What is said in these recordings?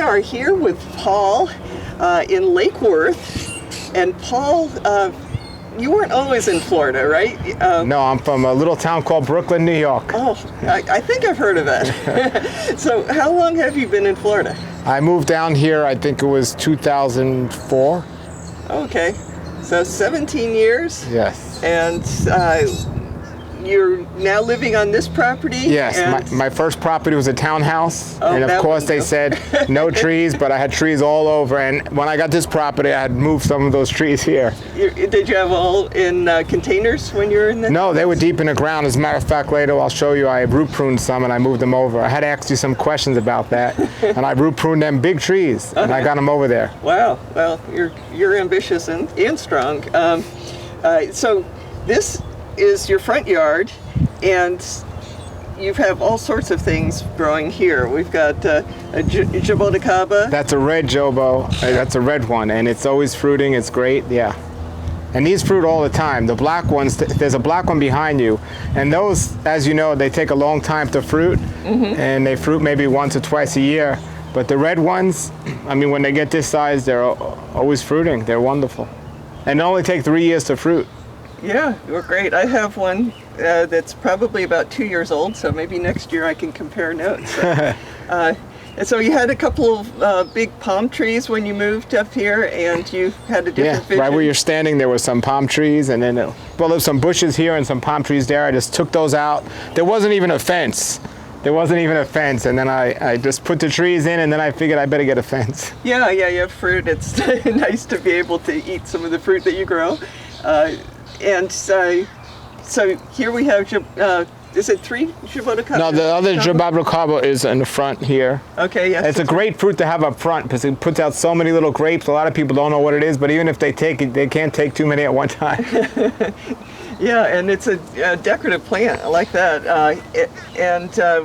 are here with Paul in Lake Worth. And Paul, you weren't always in Florida, right? No, I'm from a little town called Brooklyn, New York. Oh, I think I've heard of it. So how long have you been in Florida? I moved down here, I think it was 2004. Okay, so 17 years? Yes. And you're now living on this property? Yes, my first property was a townhouse, and of course they said no trees, but I had trees all over, and when I got this property I had moved some of those trees here. Did you have all in containers when you were in the No, they were deep in the ground. As a matter of fact, later I'll show you I root pruned some and I moved them over. I had to ask you some questions about that, and I root pruned them big trees, and I got them over there. Wow, well, you're ambitious and strong. So this is your front yard, and you have all sorts of things growing here. We've got a Jaboticaba. That's a red Jobo. That's a red one, and it's always fruiting. It's great, yeah. And these fruit all the time. The black ones, there's a black one behind you, and those, as you know, they take a long time to fruit, and they fruit maybe once or twice a year. But the red ones, I mean, when they get this size, they're always fruiting. They're wonderful. And they only take 3 years to fruit. Yeah, you're great. I have one that's probably about 2 years old, so maybe next year I can compare notes. And so you had a couple of big palm trees when you moved up here, and you had a different vision. Right where you're standing, there were some palm trees, and then there's some bushes here and some palm trees there. I just took those out. There wasn't even a fence. And then I just put the trees in, and then I figured I better get a fence. Yeah, you have fruit. It's nice to be able to eat some of the fruit that you grow. And so here we have, is it 3 Jaboticaba? No, the other Jaboticaba is in the front here. Okay, yes. It's a great fruit to have up front because it puts out so many little grapes. A lot of people don't know what it is, but even if they take it, they can't take too many at one time. Yeah, and it's a decorative plant. I like that.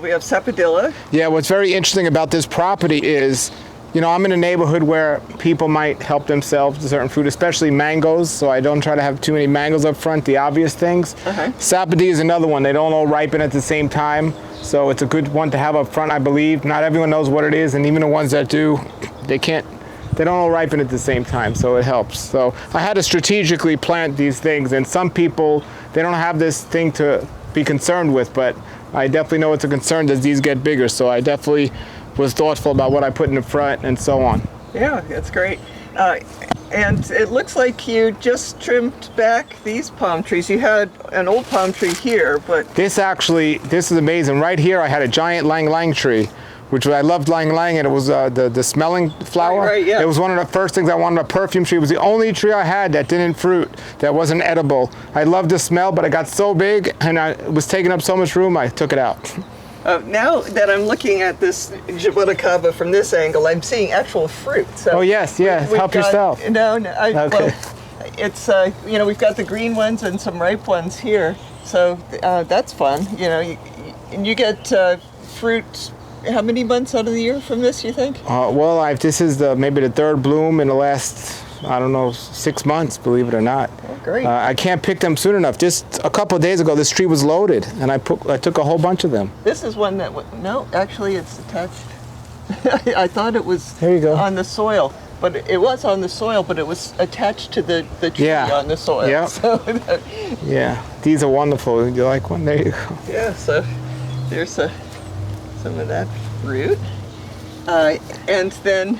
We have sapodilla. Yeah, what's very interesting about this property is, you know, I'm in a neighborhood where people might help themselves to certain fruit, especially mangoes, so I don't try to have too many mangoes up front, the obvious things. Sapodilla is another one. They don't all ripen at the same time, so it's a good one to have up front, I believe. Not everyone knows what it is, and even the ones that do, they don't all ripen at the same time, so it helps. So I had to strategically plant these things, and some people, they don't have this thing to be concerned with, but I definitely know it's a concern as these get bigger, so I definitely was thoughtful about what I put in the front and so on. Yeah, that's great. And it looks like you just trimmed back these palm trees. You had an old palm tree here, but... This is amazing. Right here I had a giant lang-lang tree, which I loved lang-lang, and it was the smelling flower. Right, yeah. It was one of the first things I wanted, a perfume tree. It was the only tree I had that didn't fruit, that wasn't edible. I loved the smell, but it got so big and it was taking up so much room, I took it out. Now that I'm looking at this Jaboticaba from this angle, I'm seeing actual fruit. So oh yes, help yourself. No, okay. Well, it's we've got the green ones and some ripe ones here, so that's fun. And you get fruit. How many months out of the year from this, you think? This is maybe the third bloom in the last, I don't know, 6 months, believe it or not. Oh, great. I can't pick them soon enough. Just a couple of days ago, this tree was loaded, and I took a whole bunch of them. This is one that, no, actually it's attached. I thought it was there you go. On the soil, but it was on the soil, but it was attached to the tree on the soil. Yeah. So yeah, these are wonderful. You like one? There you go. Yeah, so there's some of that fruit. And then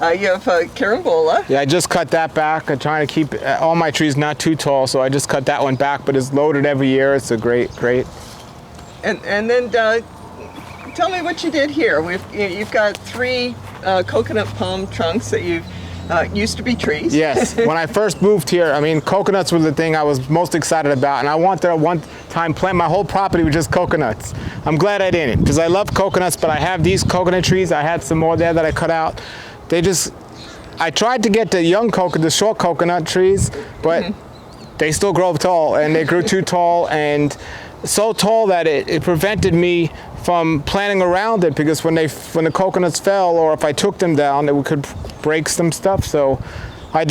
you have carambola. Yeah, I just cut that back. I'm trying to keep all my trees not too tall, so I just cut that one back, but it's loaded every year. It's a great. And then tell me what you did here. You've got 3 coconut palm trunks that you've used to be trees. Yes. When I first moved here, I mean, coconuts were the thing I was most excited about, and I wanted at one time plant my whole property with just coconuts. I'm glad I didn't, because I love coconuts, but I have these coconut trees. I had some more there that I cut out. I tried to get the short coconut trees, but they still grow tall, and they grew too tall, and so tall that it prevented me from planting around it, because when the coconuts fell, or if I took them down, it could break some stuff. So I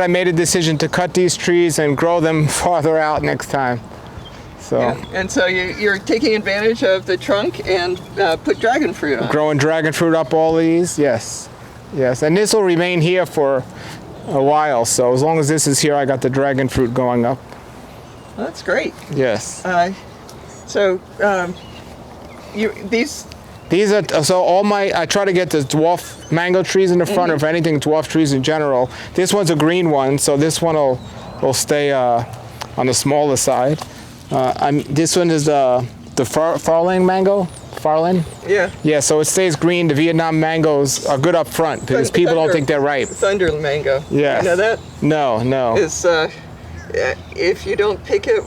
made a decision to cut these trees and grow them farther out next time. So. Yeah. And so you're taking advantage of the trunk and put dragon fruit on. Growing dragon fruit up all these, yes. Yes, and this will remain here for a while. So as long as this is here, I got the dragon fruit going up. Well, that's great. Yes. So These are, so all my, I try to get the dwarf mango trees in the front, or if anything, dwarf trees in general. This one's a green one, so this one will stay on the smaller side. This one is the Farlang mango. Farland? Yeah. Yeah, so it stays green. The Vietnam mangoes are good up front because people don't think they're ripe. Thunder mango. Yeah. You know that? No. Is if you don't pick it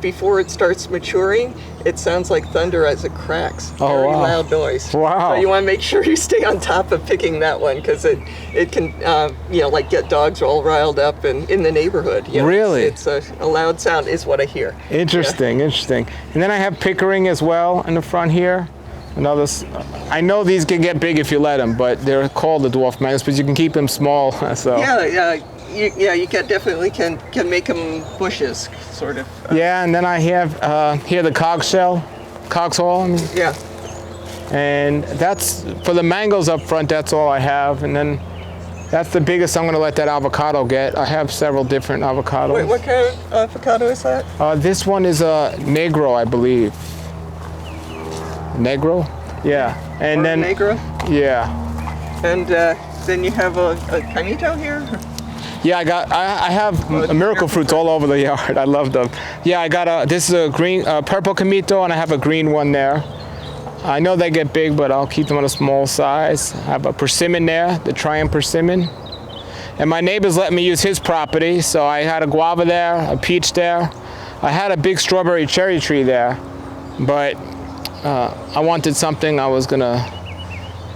before it starts maturing, it sounds like thunder as it cracks. Very loud noise. Wow. So you want to make sure you stay on top of picking that one because it can like get dogs all riled up in the neighborhood. You know, really? It's a loud sound is what I hear. Interesting. And then I have pickering as well in the front here. I know these can get big if you let them, but they're called the dwarf mangoes, but you can keep them small. So. Yeah, you definitely can make them bushes, sort of. Yeah, and then I have here the cogswall. Yeah. And that's, for the mangoes up front, that's all I have. And then that's the biggest I'm going to let that avocado get. I have several different avocados. Wait, what kind of avocado is that? This one is a Negro, I believe. Negro? Yeah. And then Negro? Yeah. And then you have a Camito here? Yeah, I have miracle fruits all over the yard. I love them. Yeah, I got this is a green, purple Camito, and I have a green one there. I know they get big, but I'll keep them on a small size. I have a persimmon there, the Triumph persimmon. And my neighbor's let me use his property, so I had a guava there, a peach there. I had a big strawberry cherry tree there, but I wanted something I was gonna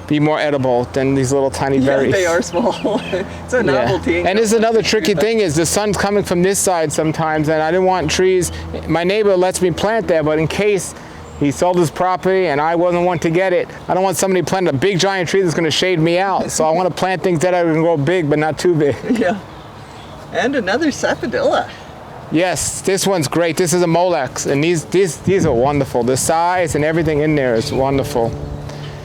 be more edible than these little tiny berries. They are small. It's a novelty. And this is another tricky thing is the sun's coming from this side sometimes, and I didn't want trees. My neighbor lets me plant there, but in case he sold his property and I wasn't one to get it, I don't want somebody planting a big giant tree that's going to shade me out. So I want to plant things that are going to grow big, but not too big. Yeah. And another sapodilla. Yes, this one's great. This is a Molex, and these are wonderful. The size and everything in there is wonderful.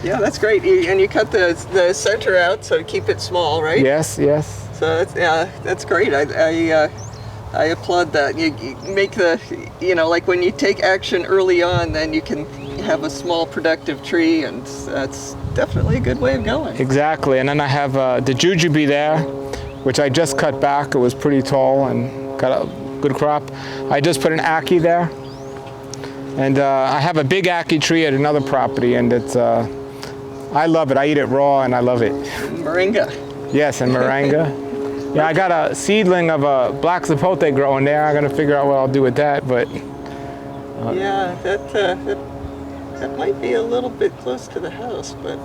Yeah, that's great. And you cut the center out so to keep it small, right? Yes. So that's great. I applaud that. You make like when you take action early on, then you can have a small productive tree, and that's definitely a good way of going. Exactly. And then I have the jujube there, which I just cut back. It was pretty tall and got a good crop. I just put an ackee there. And I have a big ackee tree at another property, and it's I love it. I eat it raw, and I love it. Moringa. Yes, and moringa. Yeah, I got a seedling of a black zapote growing there. I'm gonna figure out what I'll do with that, but. Yeah, that might be a little bit close to the house, but.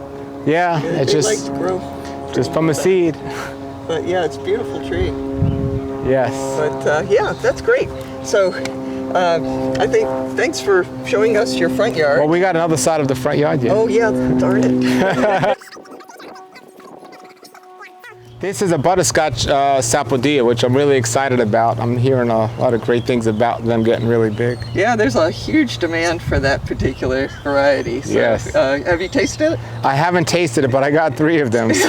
Yeah, it's they just. like to grow. Just from a seed. But yeah, it's a beautiful tree. Yes. But yeah, that's great. So. I think thanks for showing us your front yard. Well, we got another side of the front yard yet. Oh yeah, darn it. This is a butterscotch sapodilla, which I'm really excited about. I'm hearing a lot of great things about them getting really big. Yeah, there's a huge demand for that particular variety. So, yes. Have you tasted it? I haven't tasted it, but I got 3 of them. So.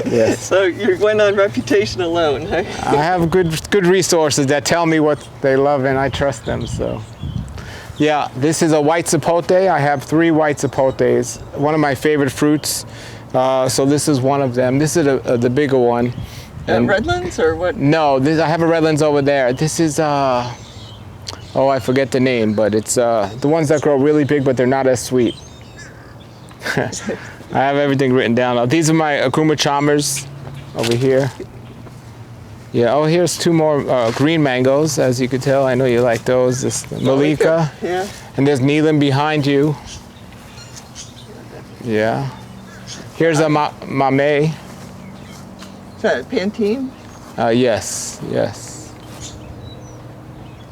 Yes. So you went on reputation alone. Huh? I have good resources that tell me what they love, and I trust them. So. Yeah, this is a white zapote. I have 3 white zapotes. One of my favorite fruits. So this is one of them. This is the bigger one. Redlands or what? No, I have a Redlands over there. This is, I forget the name, but it's the ones that grow really big, but they're not as sweet. I have everything written down. These are my Akuma Chalmers over here. Yeah, oh, here's 2 more green mangoes, as you can tell. I know you like those. This Malika. Yeah. And there's Neelam behind you. Yeah. Here's a Mame. Is that Pantene? Yes.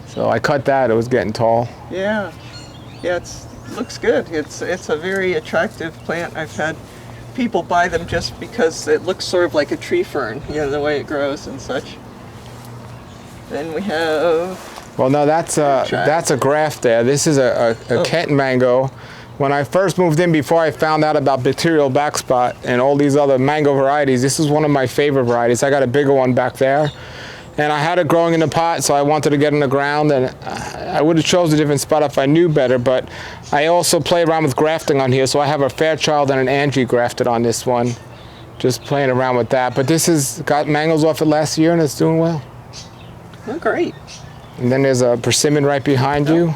So I cut that. It was getting tall. Yeah. Yeah, it looks good. It's a very attractive plant. I've had people buy them just because it looks sort of like a tree fern, the way it grows and such. Then we have. Well, no, that's a graft there. This is a Kent mango, When I first moved in, before I found out about bacterial backspot and all these other mango varieties, this is one of my favorite varieties. I got a bigger one back there. And I had it growing in the pot, so I wanted to get in the ground, and I would have chose a different spot if I knew better, but I also play around with grafting on here, so I have a Fairchild and an Angie grafted on this one. Just playing around with that. But this has got mangoes off it last year, and it's doing well. Oh, great. And then there's a persimmon right behind you.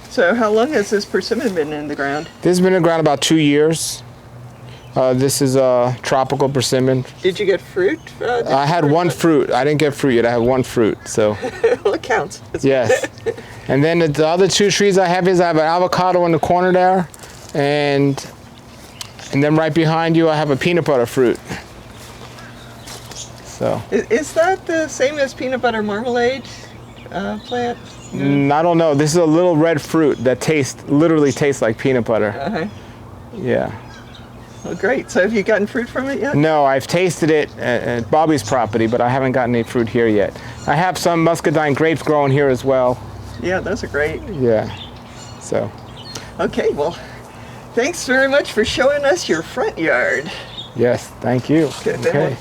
So how long has this persimmon been in the ground? This has been in the ground about 2 years. This is a tropical persimmon. Did you get fruit? I had one fruit. I didn't get fruit yet. I had one fruit. So. Well, it counts. Yes. And then the other 2 trees I have an avocado in the corner there, and then right behind you I have a peanut butter fruit. So. Is that the same as peanut butter marmalade plant? I don't know. This is a little red fruit that literally tastes like peanut butter. Uh-huh. Yeah. Well, great. So have you gotten fruit from it yet? No, I've tasted it at Bobby's property, but I haven't gotten any fruit here yet. I have some muscadine grapes growing here as well. Yeah, those are great. Yeah. So. Okay, well, thanks very much for showing us your front yard. Yes, thank you. Okay.